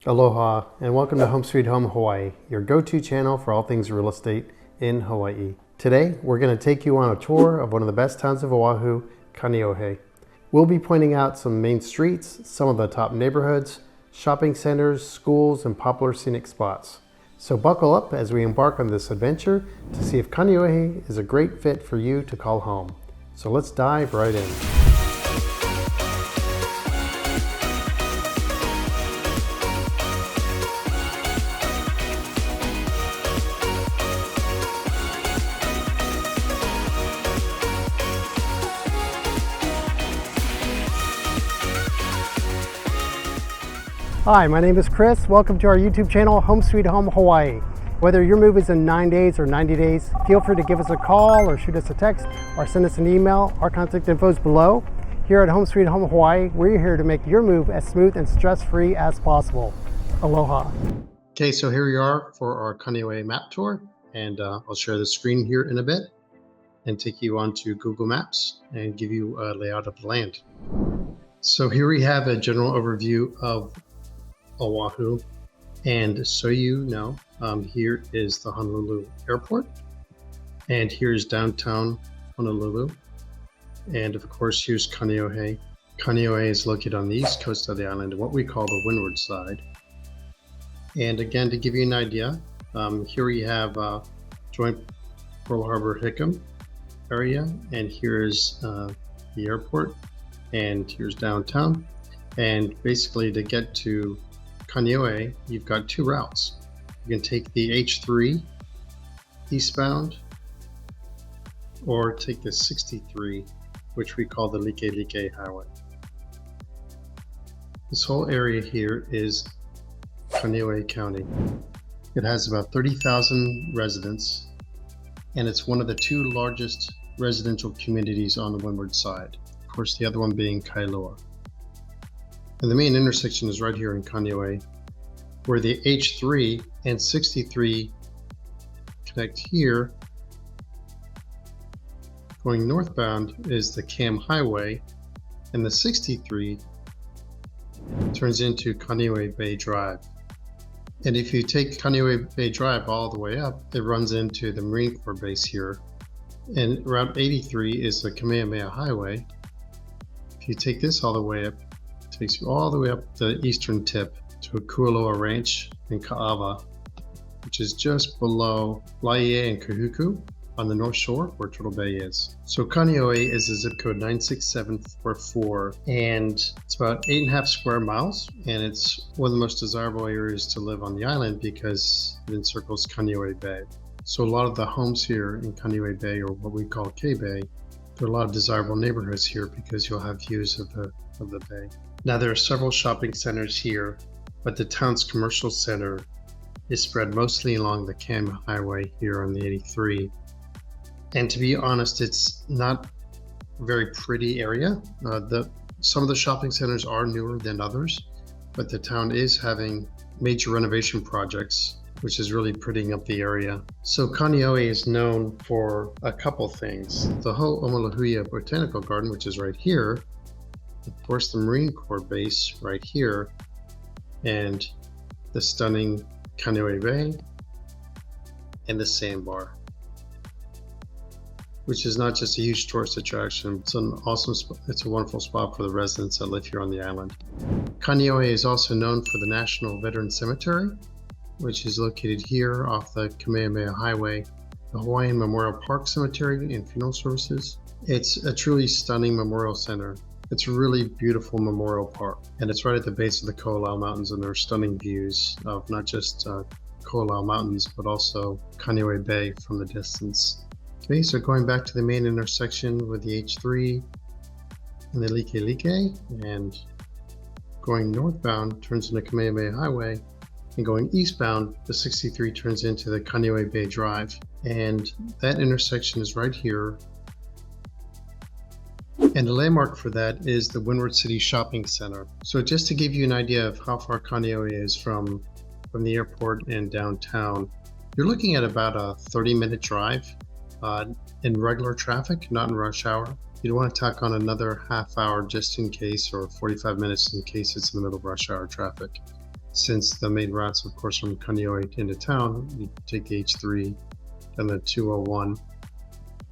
Aloha and welcome to Home Sweet Home Hawaii, your go-to channel for all things real estate in Hawaii. Today, we're going to take you on a tour of one of the best towns of Oahu, Kaneohe. We'll be pointing out some main streets, some of the top neighborhoods, shopping centers, schools, and popular scenic spots. So buckle up as we embark on this adventure to see if Kaneohe is a great fit for you to call home. So let's dive right in. Hi, my name is Chris. Welcome to our YouTube channel, Home Sweet Home Hawaii. Whether your move is in 9 days or 90 days, feel free to give us a call or shoot us a text or send us an email. Our contact info is below. Here at Home Sweet Home Hawaii, we're here to make your move as smooth and stress-free as possible. Aloha. Okay, so here we are for our Kaneohe map tour, and I'll share the screen here in a bit and take you onto Google Maps and give you a layout of the land. So here we have a general overview of Oahu, and so you know, here is the Honolulu airport, and here's downtown Honolulu, and of course here's Kaneohe. Kaneohe is located on the east coast of the island, what we call the windward side. And again, to give you an idea, here we have Joint Pearl Harbor Hickam area, and here's the airport, and here's downtown. And basically to get to Kaneohe, you've got two routes. You can take the H3 eastbound, or take the 63, which we call the Like Highway. This whole area here is Kaneohe County. It has about 30,000 residents, and it's one of the two largest residential communities on the windward side. Of course, the other one being Kualoa. And the main intersection is right here in Kaneohe, where the H3 and 63 connect here. Going northbound is the Kamehameha Highway, and the 63 turns into Kaneohe Bay Drive. And if you take Kaneohe Bay Drive all the way up, it runs into the Marine Corps base here. And Route 83 is the Kamehameha Highway. If you take this all the way up, takes you all the way up the eastern tip to a Kualoa ranch in Ka'awa, which is just below Laie and Kahuku on the north shore where Turtle Bay is. So Kaneohe is a zip code 96744, and it's about 8.5 square miles, and it's one of the most desirable areas to live on the island because it encircles Kaneohe Bay. So a lot of the homes here in Kaneohe Bay, or what we call K-Bay, there are a lot of desirable neighborhoods here because you'll have views of the bay. Now there are several shopping centers here, but the town's commercial center is spread mostly along the Kamehameha Highway here on the 83. And to be honest, it's not a very pretty area. Some of the shopping centers are newer than others, but the town is having major renovation projects, which is really prettying up the area. So Kaneohe is known for a couple things. The Ho'omolohuia Botanical Garden, which is right here, of course the Marine Corps base right here, and the stunning Kaneohe Bay and the Sandbar, which is not just a huge tourist attraction, it's a wonderful spot for the residents that live here on the island. Kaneohe is also known for the National Veteran Cemetery, which is located here off the Kamehameha Highway, the Hawaiian Memorial Park Cemetery and Funeral Services. It's a truly stunning memorial center. It's a really beautiful memorial park, and it's right at the base of the Ko'olau Mountains, and there are stunning views of not just Ko'olau Mountains, but also Kaneohe Bay from the distance. Okay, so going back to the main intersection with the H3 and the Like, and going northbound turns into Kamehameha Highway, and going eastbound, the 63 turns into the Kaneohe Bay Drive, and that intersection is right here. And the landmark for that is the Windward City Shopping Center. So just to give you an idea of how far Kaneohe is from the airport and downtown, you're looking at about a 30-minute drive in regular traffic, not in rush hour. You don't want to tack on another half hour just in case, or 45 minutes in case it's in the middle of rush hour traffic. since the main routes, of course, from Kaneohe into town, you take the H3 and the 201,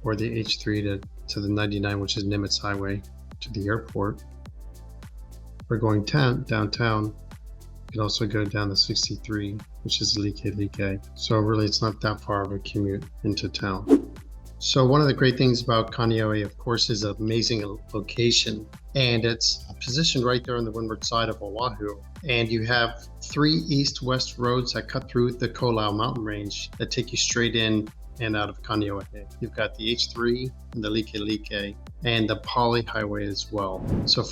or the H3 to the 99, which is Nimitz Highway, to the airport. We're going downtown. You can also go down the 63, which is Like. So really, it's not that far of a commute into town. So one of the great things about Kaneohe, of course, is an amazing location, and it's positioned right there on the windward side of Oahu. And you have 3 east-west roads that cut through the Kualoa mountain range that take you straight in and out of Kaneohe. You've got the H3 and the Like, and the Pohai Highway as well. So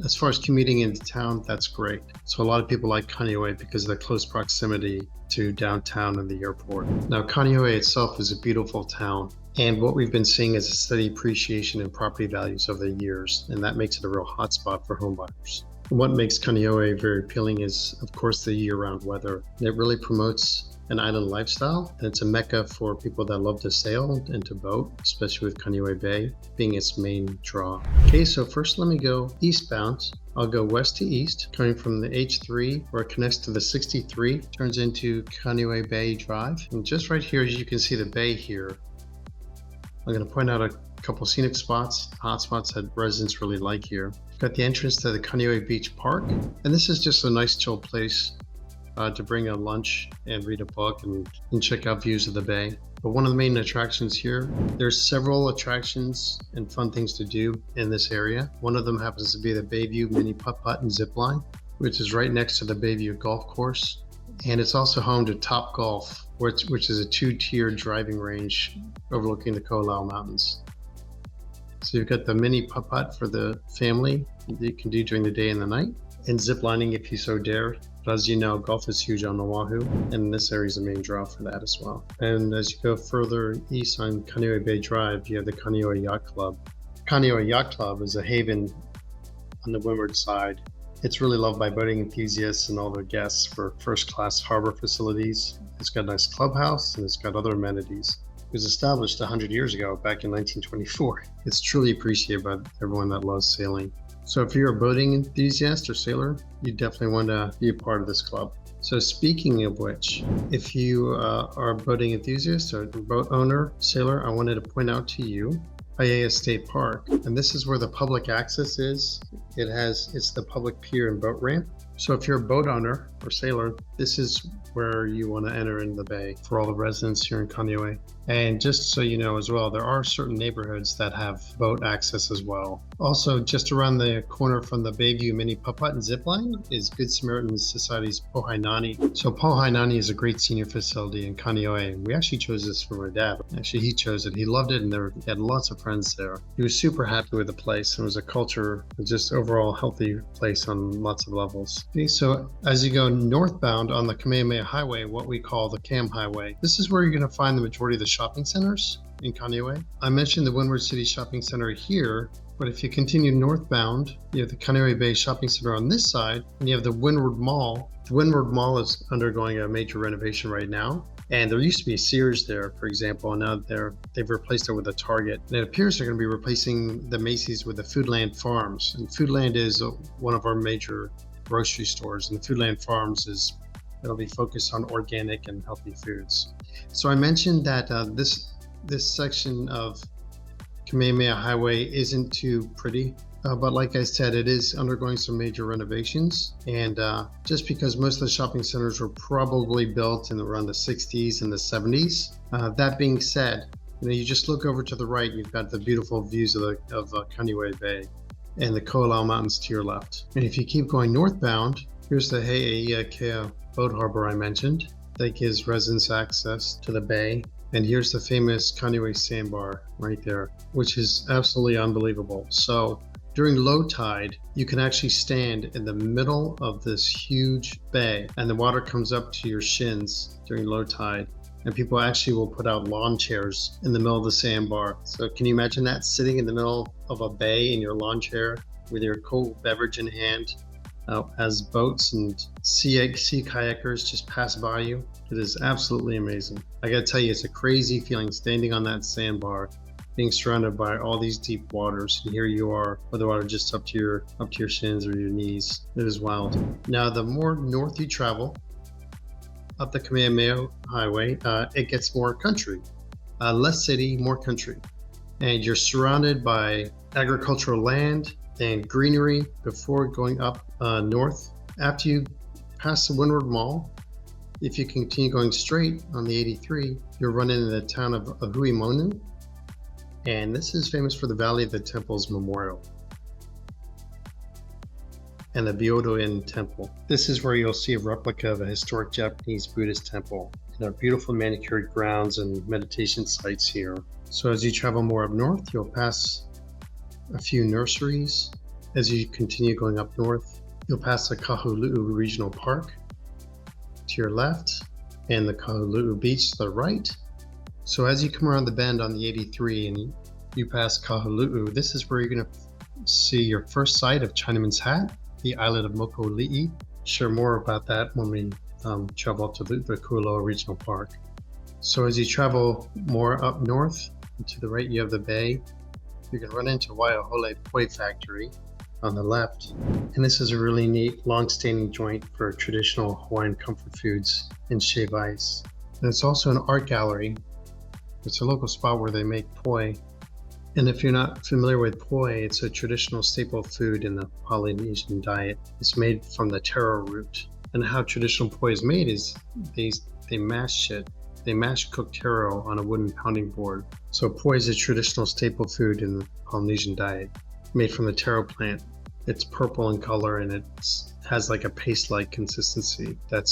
as far as commuting into town, that's great. So a lot of people like Kaneohe because of the close proximity to downtown and the airport. Now, Kaneohe itself is a beautiful town. And what we've been seeing is a steady appreciation in property values over the years, and that makes it a real hotspot for home buyers. And what makes Kaneohe very appealing is, of course, the year-round weather. It really promotes an island lifestyle, and it's a mecca for people that love to sail and to boat, especially with Kaneohe Bay being its main draw. Okay, so first let me go eastbound. I'll go west to east, coming from the H3, where it connects to the 63, turns into Kaneohe Bay Drive. And just right here, as you can see the bay here, I'm going to point out a couple scenic spots, hot spots that residents really like here. We've got the entrance to the Kaneohe Beach Park, and this is just a nice chill place to bring a lunch and read a book and check out views of the bay. But one of the main attractions here, there's several attractions and fun things to do in this area. One of them happens to be the Bayview Mini-Putt and Zipline, which is right next to the Bayview golf course. And it's also home to Top Golf, which is a 2-tiered driving range overlooking the Kualoa Mountains. So you've got the Mini-Putt for the family that you can do during the day and the night, and zip lining if you so dare. But as you know, golf is huge on Oahu, and this area is the main draw for that as well. And as you go further east on Kaneohe Bay Drive, you have the Kaneohe Yacht Club. Kaneohe Yacht Club is a haven on the windward side. It's really loved by boating enthusiasts and all their guests for first-class harbor facilities. It's got a nice clubhouse, and it's got other amenities. It was established 100 years ago, back in 1924. It's truly appreciated by everyone that loves sailing. So if you're a boating enthusiast or sailor, you definitely want to be a part of this club. So speaking of which, if you are a boating enthusiast or a boat owner, sailor, I wanted to point out to you Heeia State Park, and this is where the public access is. It's the public pier and boat ramp. So if you're a boat owner or sailor, this is where you want to enter in the bay for all the residents here in Kaneohe. And just so you know as well, there are certain neighborhoods that have boat access as well. Also, just around the corner from the Bayview Mini-Putt and Zipline is Good Samaritan Society's Pohai Nani. So Pohai Nani is a great senior facility in Kaneohe. We actually chose this for my dad. Actually, he chose it. He loved it, and he had lots of friends there. He was super happy with the place. It was a culture, just overall healthy place on lots of levels. Okay, so as you go northbound on the Kamehameha Highway, what we call the Cam Highway, this is where you're going to find the majority of the shopping centers in Kaneohe. I mentioned the Windward City Shopping Center here, but if you continue northbound, you have the Kaneohe Bay Shopping Center on this side, and you have the Windward Mall. The Windward Mall is undergoing a major renovation right now, and there used to be a Sears there, for example, and now they've replaced it with a Target. And it appears they're going to be replacing the Macy's with the Foodland Farms. And Foodland is one of our major grocery stores, and the Foodland Farms it'll be focused on organic and healthy foods. So I mentioned that this section of Kamehameha Highway isn't too pretty, but like I said, it is undergoing some major renovations. And just because most of the shopping centers were probably built in around the 60s and the 70s, that being said, you just look over to the right, you've got the beautiful views of Kaneohe Bay and the Kualoa Mountains to your left. And if you keep going northbound, here's the Heeia boat harbor I mentioned that gives residents access to the bay. And here's the famous Kaneohe Sandbar right there, which is absolutely unbelievable. So during low tide, you can actually stand in the middle of this huge bay, and the water comes up to your shins during low tide. And people actually will put out lawn chairs in the middle of the sandbar. So can you imagine that, sitting in the middle of a bay in your lawn chair with your cold beverage in hand as boats and sea kayakers just pass by you? It is absolutely amazing. I gotta tell you, it's a crazy feeling standing on that sandbar being surrounded by all these deep waters. And here you are with the water just up to your shins or your knees. It is wild. Now, the more north you travel, up the Kamehameha Highway, it gets more country. Less city, more country. And you're surrounded by agricultural land and greenery before going up north. After you pass the Windward Mall, if you continue going straight on the 83, you'll run into the town of Oahu. And this is famous for the Valley of the Temples Memorial and the Byodo-in-Temple. This is where you'll see a replica of a historic Japanese Buddhist temple and our beautiful manicured grounds and meditation sites here. So as you travel more up north, you'll pass a few nurseries. As you continue going up north, you'll pass the Kaneohe Regional Park to your left and the Kaneohe Beach to the right. So as you come around the bend on the 83 and you pass Kaneohe, this is where you're going to see your first sight of Chinamans Hat, the island of Moko'ali'i. Share more about that when we travel up to the Kualoa Regional Park. So as you travel more up north, and to the right you have the bay. You can run into Waiahole Poi Factory on the left. And this is a really neat, long-standing joint for traditional Hawaiian comfort foods and shave ice. And it's also an art gallery. It's a local spot where they make poi. And if you're not familiar with poi, it's a traditional staple food in the Polynesian diet. It's made from the taro root. And how traditional poi is made is they mash it. They mash cooked taro on a wooden pounding board. So poi is a traditional staple food in the Polynesian diet, made from the taro plant. It's purple in color and it has like a paste-like consistency that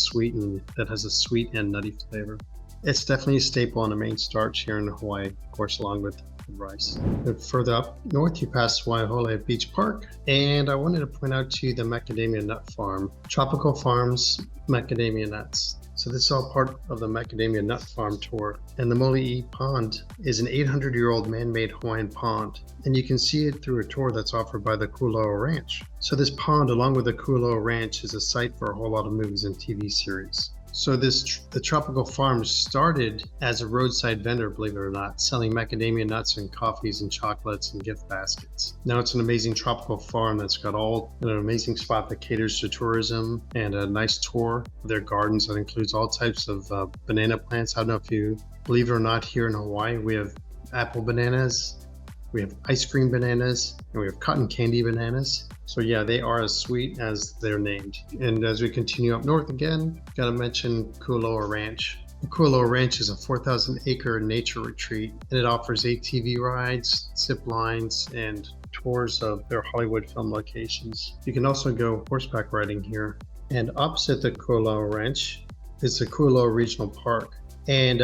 has a sweet and nutty flavor. It's definitely a staple and a main starch here in Hawaii, of course, along with rice. But further up north, you pass Waiahole Beach Park, and I wanted to point out to you the Macadamia Nut Farm. Tropical Farms Macadamia Nuts. So this is all part of the Macadamia Nut Farm tour. And the Moli'i Pond is an 800-year-old man-made Hawaiian pond. And you can see it through a tour that's offered by the Kualoa Ranch. So this pond, along with the Kualoa Ranch, is a site for a whole lot of movies and TV series. So the Tropical Farm started as a roadside vendor, believe it or not, selling macadamia nuts and coffees and chocolates and gift baskets. Now it's an amazing tropical farm that's got an amazing spot that caters to tourism and a nice tour of their gardens that includes all types of banana plants. I don't know if you believe it or not, here in Hawaii, we have apple bananas, we have ice cream bananas, and we have cotton candy bananas. So yeah, they are as sweet as they're named. And as we continue up north again, gotta mention Kualoa Ranch. The Kualoa Ranch is a 4,000-acre nature retreat, and it offers ATV rides, zip lines, and tours of their Hollywood film locations. You can also go horseback riding here. And opposite the Kualoa Ranch is the Kualoa Regional Park. And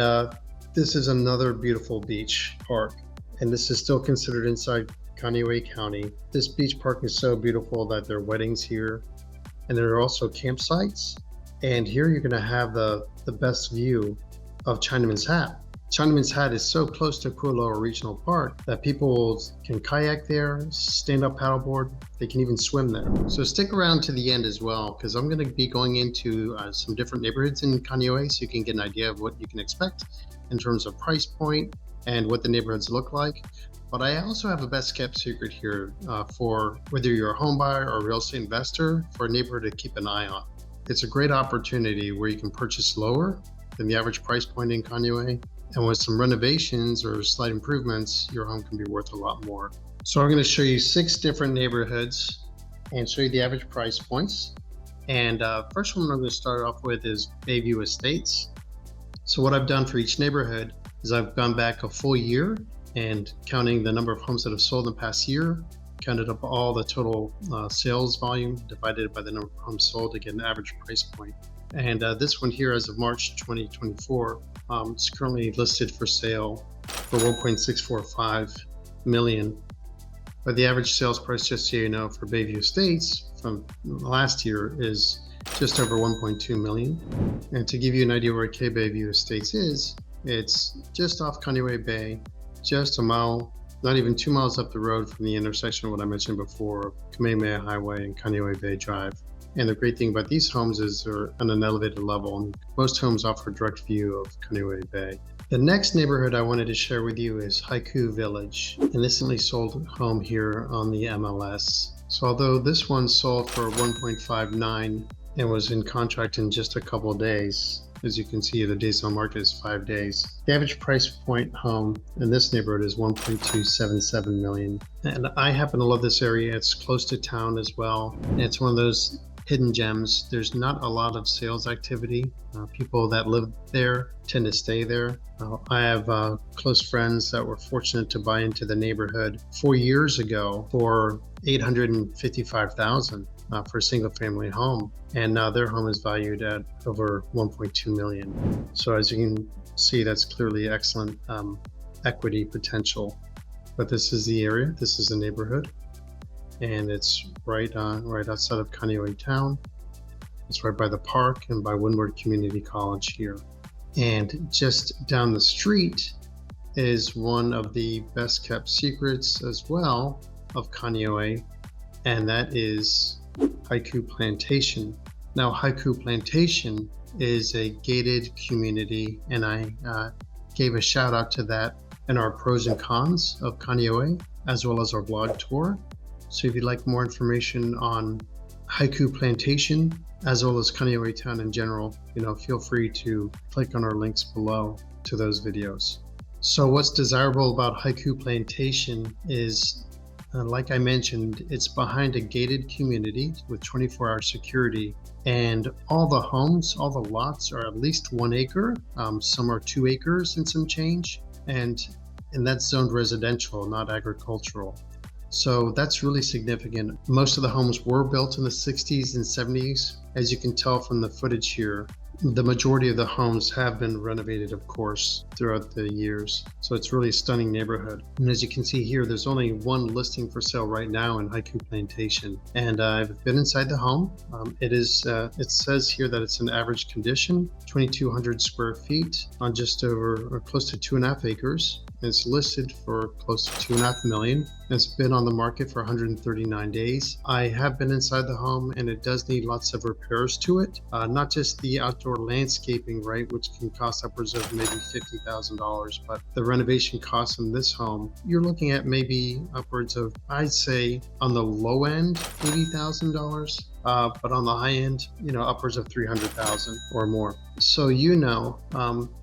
this is another beautiful beach park. And this is still considered inside Kaneohe County. This beach park is so beautiful that there are weddings here, and there are also campsites. And here you're going to have the best view of Chinamans Hat. Chinamans Hat is so close to Kualoa Regional Park that people can kayak there, stand-up paddleboard, they can even swim there. So stick around to the end as well, because I'm going to be going into some different neighborhoods in Kaneohe so you can get an idea of what you can expect in terms of price point and what the neighborhoods look like. But I also have a best kept secret here for whether you're a home buyer or a real estate investor, for a neighborhood to keep an eye on. It's a great opportunity where you can purchase lower than the average price point in Kaneohe, and with some renovations or slight improvements, your home can be worth a lot more. So I'm going to show you 6 different neighborhoods and show you the average price points. And first one I'm going to start off with is Bayview Estates. So what I've done for each neighborhood is I've gone back a full year and counting the number of homes that have sold in the past year, counted up all the total sales volume divided by the number of homes sold to get an average price point. And this one here, as of March 2024, is currently listed for sale for $1.645 million. But the average sales price, just so you know, for Bayview Estates from last year is just over $1.2 million. And to give you an idea where Bayview Estates is, it's just off Kaneohe Bay, just a mile, not even 2 miles up the road from the intersection of what I mentioned before, Kamehameha Highway and Kaneohe Bay Drive. And the great thing about these homes is they're on an elevated level, and most homes offer a direct view of Kaneohe Bay. The next neighborhood I wanted to share with you is Haiku Village, and this recently sold home here on the MLS. So although this one sold for 1.59 and was in contract in just a couple of days, as you can see, the days on market is 5 days. The average price point home in this neighborhood is $1.277 million. And I happen to love this area. It's close to town as well. And it's one of those hidden gems. There's not a lot of sales activity. People that live there tend to stay there. I have close friends that were fortunate to buy into the neighborhood 4 years ago for $855,000 for a single family home. And now their home is valued at over 1.2 million. So as you can see, that's clearly excellent equity potential. But this is the area, this is the neighborhood. And it's right outside of Kaneohe town. It's right by the park and by Windward Community College here. And just down the street is one of the best kept secrets as well of Kaneohe, and that is Haiku Plantation. Now, Haiku Plantation is a gated community, and I gave a shout out to that in our pros and cons of Kaneohe, as well as our blog tour. So if you'd like more information on Haiku Plantation, as well as Kaneohe Town in general, feel free to click on our links below to those videos. So what's desirable about Haiku Plantation is, like I mentioned, it's behind a gated community with 24-hour security, and all the homes, all the lots are at least 1 acre. Some are 2 acres and some change, and that's zoned residential, not agricultural. So that's really significant. Most of the homes were built in the 60s and 70s. As you can tell from the footage here, the majority of the homes have been renovated, of course, throughout the years. So it's really a stunning neighborhood. And as you can see here, there's only one listing for sale right now in Haiku Plantation. And I've been inside the home. It says here that it's in average condition, 2,200 square feet on just over or close to 2.5 acres. It's listed for close to $2.5 million. It's been on the market for 139 days. I have been inside the home, and it does need lots of repairs to it. Not just the outdoor landscaping, right, which can cost upwards of maybe $50,000, but the renovation costs in this home, you're looking at maybe upwards of, I'd say, on the low end, $80,000. But on the high end, upwards of 300,000 or more. So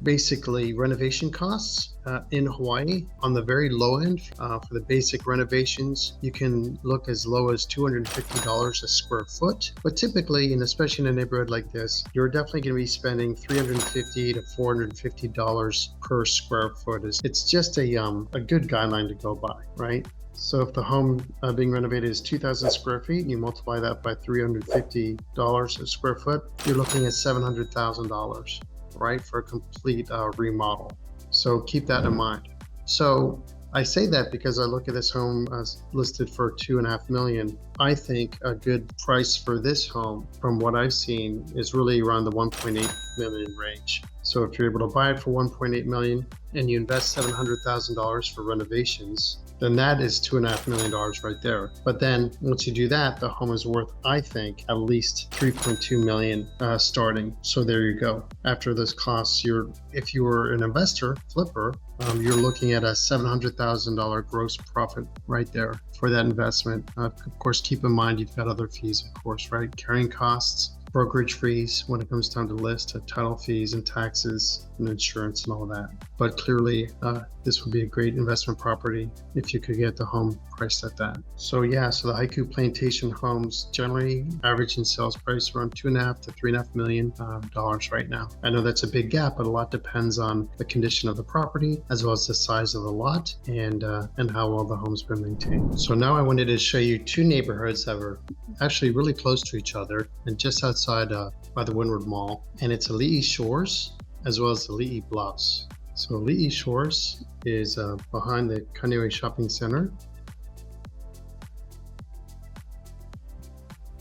basically renovation costs in Hawaii on the very low end for the basic renovations, you can look as low as $250 a square foot. But typically, and especially in a neighborhood like this, you're definitely going to be spending $350 to $450 per square foot. It's just a good guideline to go by, right? So if the home being renovated is 2,000 square feet and you multiply that by $350 a square foot, you're looking at $700,000, right, for a complete remodel. So keep that in mind. So I say that because I look at this home listed for $2.5 million. I think a good price for this home, from what I've seen, is really around the $1.8 million range. So if you're able to buy it for $1.8 million and you invest $700,000 for renovations, then that is $2.5 million right there. But then once you do that, the home is worth, I think, at least $3.2 million starting. So there you go. After those costs, if you were an investor, flipper, you're looking at a $700,000 gross profit right there for that investment. Of course, keep in mind you've got other fees, of course, right? Carrying costs, brokerage fees when it comes down to list, title fees and taxes and insurance and all that. But clearly, this would be a great investment property if you could get the home priced at that. So the Haiku Plantation homes generally average in sales price around $2.5 to $3.5 million right now. I know that's a big gap, but a lot depends on the condition of the property as well as the size of the lot and how well the home's been maintained. So now I wanted to show you 2 neighborhoods that are actually really close to each other and just outside by the Windward Mall, and it's Ali'i Shores as well as Ali'i Bluffs. So Ali'i Shores is behind the Kaneohe Shopping Center,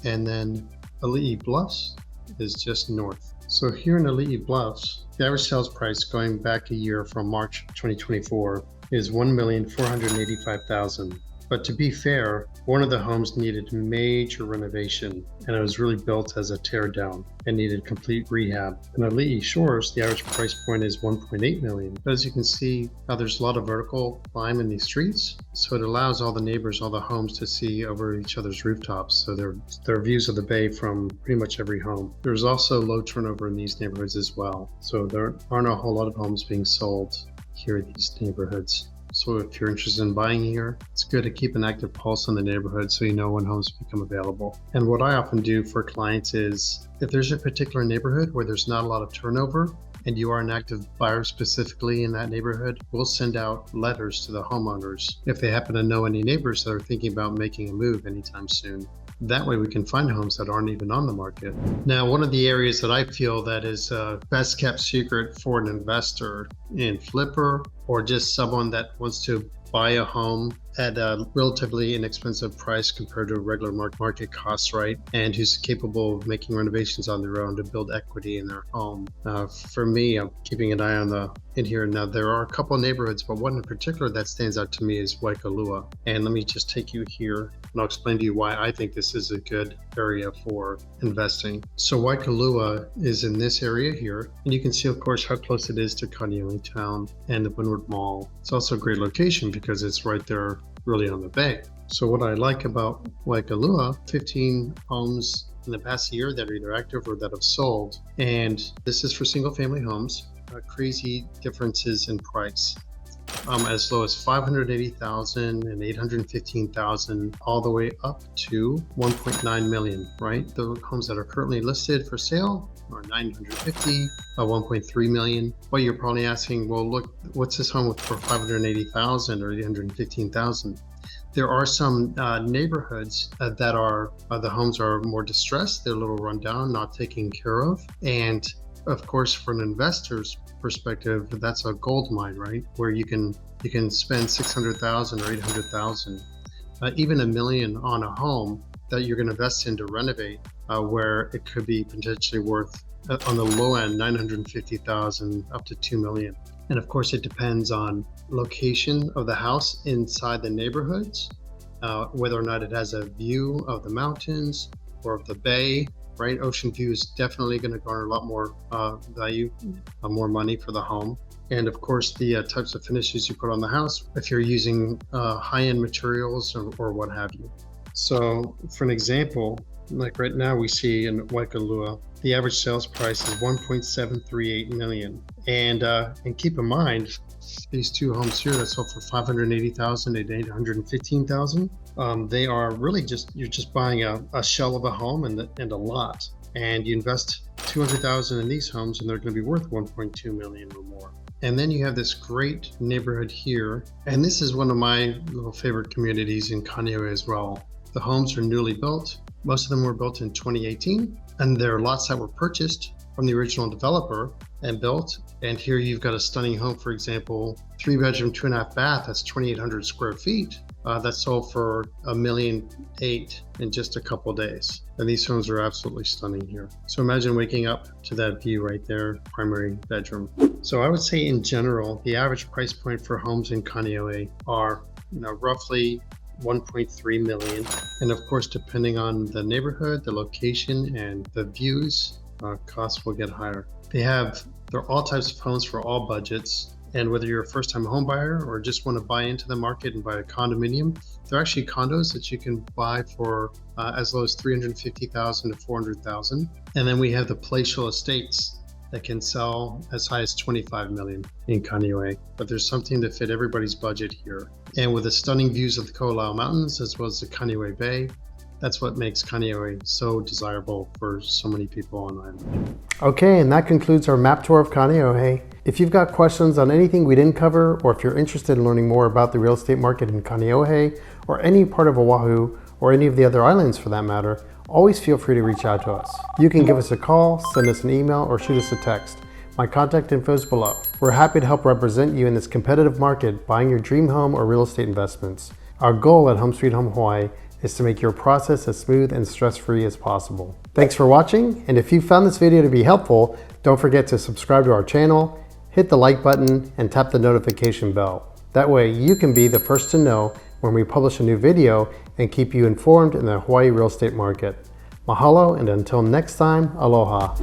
and then Ali'i Bluffs is just north. So here in Ali'i Bluffs, the average sales price going back a year from March 2024 is $1,485,000. But to be fair, one of the homes needed major renovation, and it was really built as a tear down and needed complete rehab. And at Ali'i Shores, the average price point is $1.8 million. But as you can see, there's a lot of vertical climb in these streets, so it allows all the neighbors, all the homes to see over each other's rooftops. So there are views of the bay from pretty much every home. There's also low turnover in these neighborhoods as well. So there aren't a whole lot of homes being sold here in these neighborhoods. So if you're interested in buying here, it's good to keep an active pulse on the neighborhood so you know when homes become available. And what I often do for clients is, if there's a particular neighborhood where there's not a lot of turnover and you are an active buyer specifically in that neighborhood, we'll send out letters to the homeowners if they happen to know any neighbors that are thinking about making a move anytime soon. That way we can find homes that aren't even on the market. Now, one of the areas that I feel that is a best kept secret for an investor in flipper or just someone that wants to buy a home at a relatively inexpensive price compared to regular market costs, right? And who's capable of making renovations on their own to build equity in their home. For me, I'm keeping an eye on in here. Now, there are a couple of neighborhoods, but one in particular that stands out to me is Waiahole. And let me just take you here and I'll explain to you why I think this is a good area for investing. So Waiahole is in this area here, and you can see, of course, how close it is to Kaneohe Town and the Windward Mall. It's also a great location because it's right there really on the bay. So what I like about Waiahole, 15 homes in the past year that are either active or that have sold. And this is for single family homes, crazy differences in price. As low as $580,000 and $815,000 all the way up to $1.9 million, right? The homes that are currently listed for sale are $950,000, $1.3 million. But you're probably asking, well, look, what's this home for $580,000 or $815,000? There are some neighborhoods that are, the homes are more distressed. They're a little run down, not taken care of. And of course, for an investor's perspective, that's a gold mine, right? Where you can spend $600,000 or $800,000, even $1 million on a home that you're going to invest in to renovate, where it could be potentially worth on the low end $950,000 up to $2 million. And of course, it depends on location of the house inside the neighborhoods, whether or not it has a view of the mountains or of the bay. Right, ocean view is definitely going to garner a lot more value, more money for the home. And of course, the types of finishes you put on the house, if you're using high-end materials or what have you. So for an example, like right now we see in Waiahole, the average sales price is $1.738 million. And keep in mind, these two homes here that sold for $580,000 and $815,000, they are really you're just buying a shell of a home and a lot. And you invest $200,000 in these homes and they're going to be worth $1.2 million or more. And then you have this great neighborhood here. And this is one of my little favorite communities in Kaneohe as well. The homes are newly built. Most of them were built in 2018. And there are lots that were purchased from the original developer and built. And here you've got a stunning home, for example, 3-bedroom, 2.5 bath, that's 2,800 square feet. That sold for $1.8 million in just a couple of days. And these homes are absolutely stunning here. So imagine waking up to that view right there, primary bedroom. So I would say in general, the average price point for homes in Kaneohe are roughly $1.3 million. And of course, depending on the neighborhood, the location, and the views, costs will get higher. There are all types of homes for all budgets. And whether you're a first-time home buyer or just want to buy into the market and buy a condominium, there are actually condos that you can buy for as low as $350,000 to $400,000. And then we have the palatial estates that can sell as high as $25 million in Kaneohe. But there's something to fit everybody's budget here. And with the stunning views of the Kualoa Mountains as well as the Kaneohe Bay, that's what makes Kaneohe so desirable for so many people on island. Okay, and that concludes our map tour of Kaneohe. If you've got questions on anything we didn't cover, or if you're interested in learning more about the real estate market in Kaneohe, or any part of Oahu, or any of the other islands for that matter, always feel free to reach out to us. You can give us a call, send us an email, or shoot us a text. My contact info is below. We're happy to help represent you in this competitive market buying your dream home or real estate investments. Our goal at Home Sweet Home Hawaii is to make your process as smooth and stress-free as possible. Thanks for watching, and if you found this video to be helpful, don't forget to subscribe to our channel, hit the like button, and tap the notification bell. That way you can be the first to know when we publish a new video and keep you informed in the Hawaii real estate market. Mahalo, and until next time, aloha.